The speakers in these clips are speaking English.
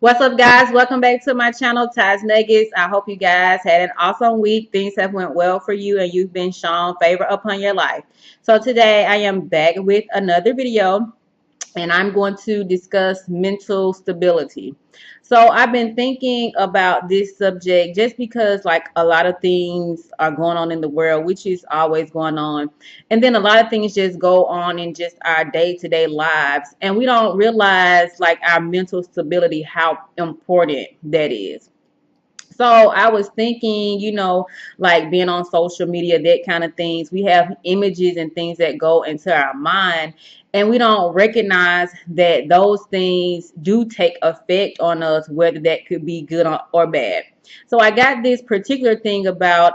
What's up, guys? Welcome back to my channel, Taz Nuggets. I hope you guys had an awesome week. Things have went well for you and you've been shown favor upon your life. So today I am back with another video and I'm going to discuss mental stability. So I've been thinking about this subject just because like a lot of things are going on in the world, which is always going on. And then a lot of things just go on in just our day-to-day lives. And we don't realize like our mental stability, how important that is. So I was thinking, like being on social media, that kind of things. We have images and things that go into our mind, and we don't recognize that those things do take effect on us, whether that could be good or bad. So I got this particular thing about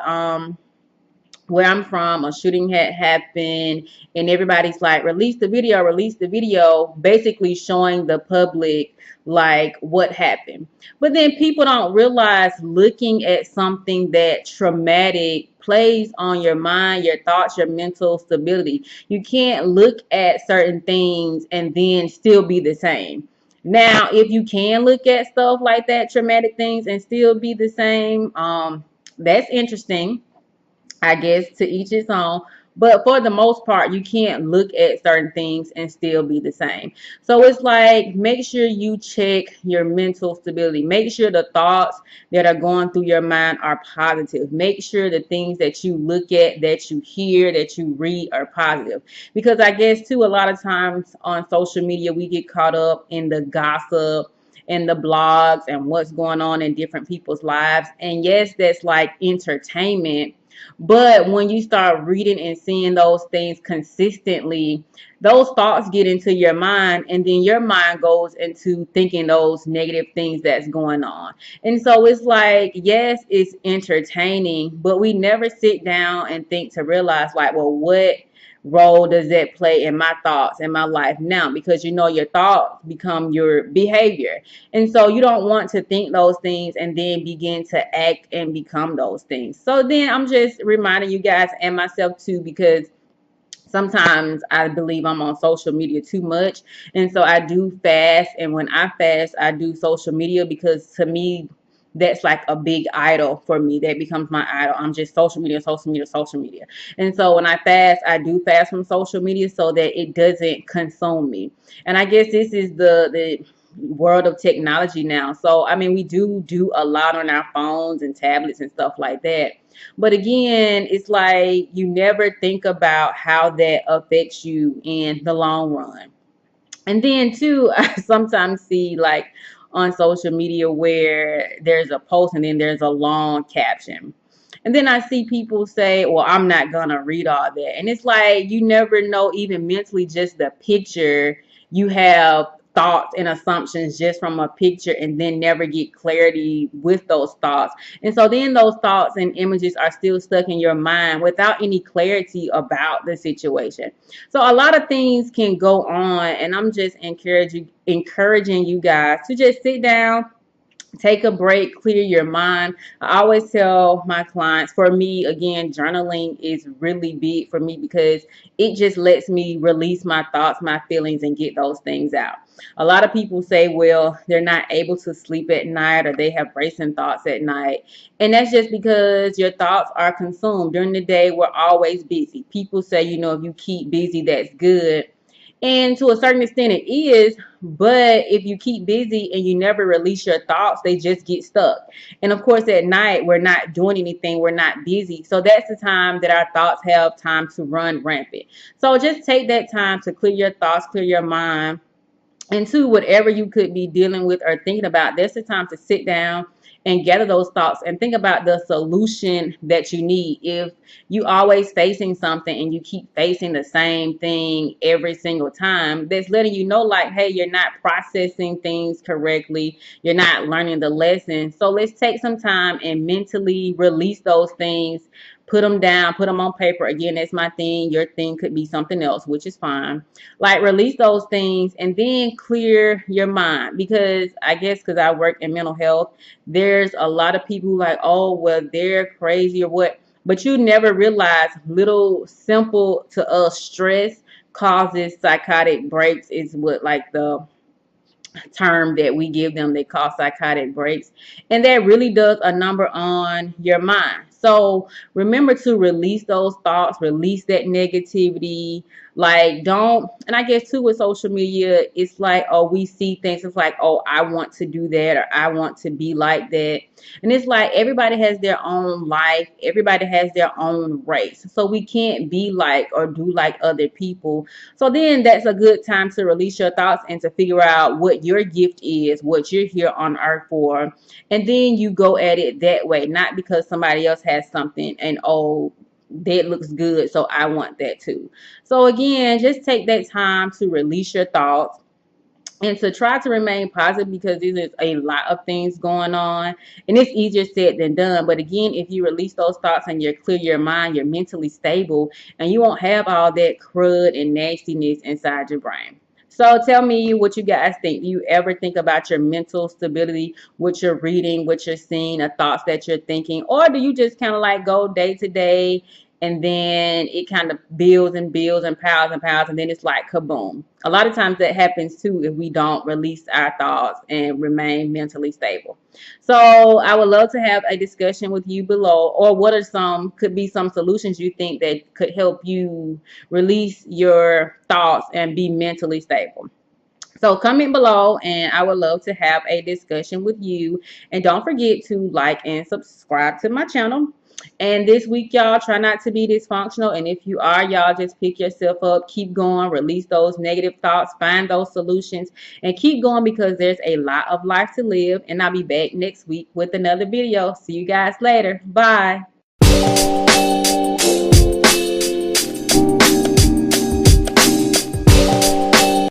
where I'm from, a shooting had happened, and everybody's like, release the video, basically showing the public like what happened. But then people don't realize looking at something that traumatic plays on your mind, your thoughts, your mental stability. You can't look at certain things and then still be the same. Now, if you can look at stuff like that, traumatic things, and still be the same, that's interesting. I guess to each his own. But for the most part, you can't look at certain things and still be the same. So it's like, make sure you check your mental stability. Make sure the thoughts that are going through your mind are positive. Make sure the things that you look at, that you hear, that you read are positive. Because I guess too, a lot of times on social media, we get caught up in the gossip and the blogs and what's going on in different people's lives. And yes, that's like entertainment, but when you start reading and seeing those things consistently, those thoughts get into your mind, and then your mind goes into thinking those negative things that's going on. And so it's like, yes, it's entertaining, but we never sit down and think to realize, like, well, what role does that play in my thoughts in my life now? Because your thoughts become your behavior, and so you don't want to think those things and then begin to act and become those things. So then I'm just reminding you guys and myself too, because sometimes I believe I'm on social media too much, and so I do fast, and when I fast I do social media, because to me that's like a big idol for me. That becomes my idol. I'm just social media, social media, social media. And so when I fast, I do fast from social media so that it doesn't consume me. And I guess this is the world of technology now. So I mean, we do a lot on our phones and tablets and stuff like that. But again, it's like you never think about how that affects you in the long run. And then too, I sometimes see like on social media where there's a post and then there's a long caption. And then I see people say, well, I'm not gonna read all that. And it's like, you never know, even mentally, just the picture, you have thoughts and assumptions just from a picture, and then never get clarity with those thoughts. And so then those thoughts and images are still stuck in your mind without any clarity about the situation. So a lot of things can go on, and I'm just encouraging you guys to just sit down, take a break, clear your mind. I always tell my clients, for me, again, journaling is really big for me, because it just lets me release my thoughts, my feelings, and get those things out. A lot of people say, well, they're not able to sleep at night, or they have racing thoughts at night. And that's just because your thoughts are consumed. During the day, we're always busy. People say, if you keep busy, that's good. And to a certain extent it is, but if you keep busy and you never release your thoughts, they just get stuck. And of course, at night, we're not doing anything, we're not busy. So that's the time that our thoughts have time to run rampant. So just take that time to clear your thoughts, clear your mind. And two, whatever you could be dealing with or thinking about, that's the time to sit down and gather those thoughts and think about the solution that you need. If you always facing something and you keep facing the same thing every single time, that's letting you know, like, hey, you're not processing things correctly. You're not learning the lesson. So let's take some time and mentally release those things. Put them down, put them on paper. Again, that's my thing. Your thing could be something else, which is fine. Like, release those things and then clear your mind. Because I guess because I work in mental health, there's a lot of people who like, oh, well, they're crazy or what. But you never realize little simple to us stress causes psychotic breaks, is what like the term that we give them they call psychotic breaks, and that really does a number on your mind. So remember to release those thoughts, release that negativity. Like, don't, and I guess too with social media, it's like, oh, we see things, it's like, oh, I want to do that, or I want to be like that. And it's like everybody has their own life, everybody has their own race, so we can't be like or do like other people. So then that's a good time to release your thoughts and to figure out what your gift is, what you're here on earth for. And then you go at it that way, not because somebody else has something and, oh, that looks good, so I want that too. So again, just take that time to release your thoughts and to try to remain positive, because there's a lot of things going on and it's easier said than done. But again, if you release those thoughts and you clear your mind, you're mentally stable and you won't have all that crud and nastiness inside your brain. So tell me what you guys think. Do you ever think about your mental stability, what you're reading, what you're seeing, the thoughts that you're thinking? Or do you just kind of like go day to day and then it kind of builds and builds and piles and then it's like kaboom? A lot of times that happens too if we don't release our thoughts and remain mentally stable. So I would love to have a discussion with you below, or what are some, could be some solutions you think that could help you release your thoughts and be mentally stable. So comment below and I would love to have a discussion with you. And don't forget to like and subscribe to my channel. And this week, y'all, try not to be dysfunctional. And if you are, y'all, just pick yourself up, keep going, release those negative thoughts, find those solutions, and keep going, because there's a lot of life to live. And I'll be back next week with another video. See you guys later. Bye.